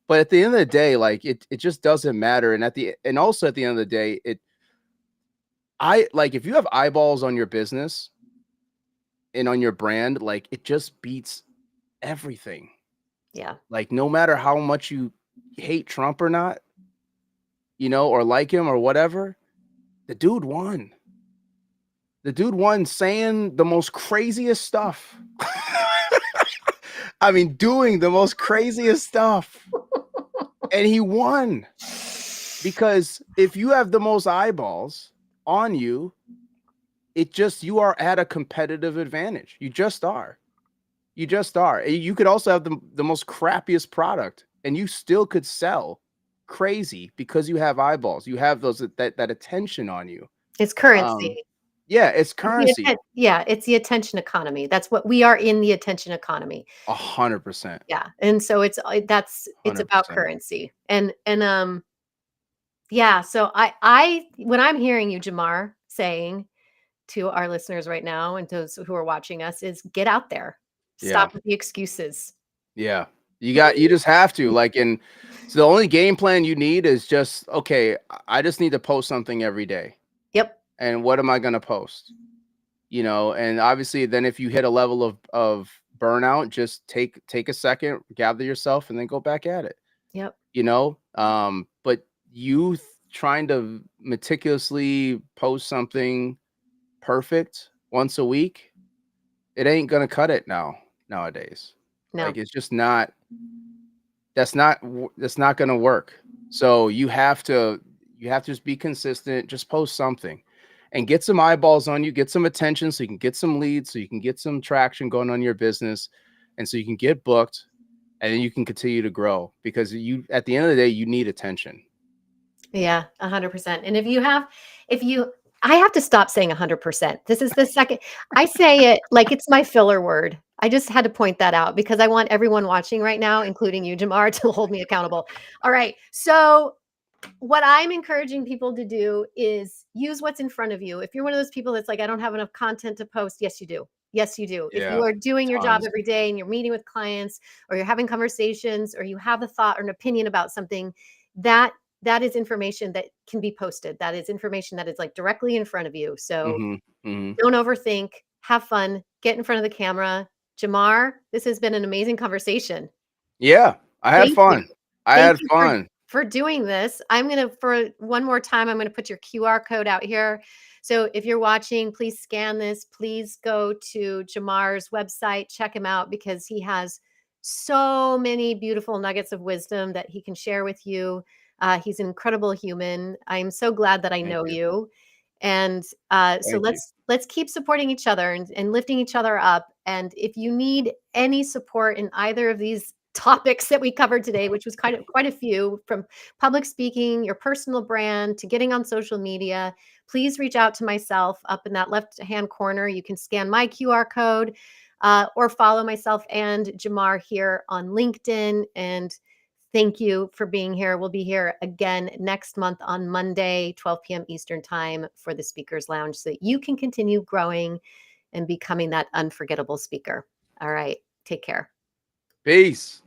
But at the end of the day, like it just doesn't matter. And also at the end of the day, I like if you have eyeballs on your business and on your brand, like it just beats everything. Yeah. Like no matter how much you hate Trump or not, or like him or whatever, the dude won. The dude won saying the most craziest stuff. I mean, doing the most craziest stuff. And he won. Because if you have the most eyeballs on you, you are at a competitive advantage. You just are. You just are. You could also have the most crappiest product and you still could sell crazy because you have eyeballs. You have those that attention on you. It's Um, currency. yeah, it's currency. Yeah, it's the attention economy. That's what we are, in the attention economy. 100%. Yeah, and so it's about 100%. currency. And yeah, so I when I'm hearing you, Jamar, saying to our listeners right now and those who are watching us is get out there. Stop Yeah. with the excuses. Yeah. You just have to, like, and so the only game plan you need is just, okay, I just need to post something every day. Yep. And what am I going to post? And obviously then if you hit a level of burnout, just take a second, gather yourself, and then go back at it. Yep. But trying to meticulously post something perfect once a week, it ain't gonna cut it nowadays. No. Like, it's just not. That's not gonna work. So you have to just be consistent. Just post something, and get some eyeballs on you. Get some attention, so you can get some leads, so you can get some traction going on your business, and so you can get booked, and then you can continue to grow. Because at the end of the day, you need attention. Yeah, 100%. And I have to stop saying 100%. This is the second I say it like it's my filler word. I just had to point that out because I want everyone watching right now, including you, Jamar, to hold me accountable. All right. So what I'm encouraging people to do is use what's in front of you. If you're one of those people that's like, I don't have enough content to post, yes, you do. Yes, you do. If you Yeah, are doing your job tons. every day and you're meeting with clients or you're having conversations or you have a thought or an opinion about something, that that is information that can be posted. That is information that is like directly in front of you. So Hmm. Hmm. don't overthink, have fun, get in front of the camera. Jamar, this has been an amazing conversation. Yeah, I had Thank you. fun. I Thank had you fun. for doing this. I'm going to, for one more time, I'm going to put your QR code out here. So if you're watching, please scan this. Please go to Jamar's website, check him out because he has so many beautiful nuggets of wisdom that he can share with you. He's an incredible human. I'm so glad that I Thank know you. you. And so Thank you. let's keep supporting each other and lifting each other up. And if you need any support in either of these topics that we covered today, which was kind of quite a few, from public speaking, your personal brand, to getting on social media, please reach out to myself up in that left hand corner. You can scan my QR code or follow myself and Jamar here on LinkedIn. And thank you for being here. We'll be here again next month on Monday, 12 p.m. Eastern Time for the Speakers Lounge so that you can continue growing and becoming that unforgettable speaker. All right. Take care. Peace.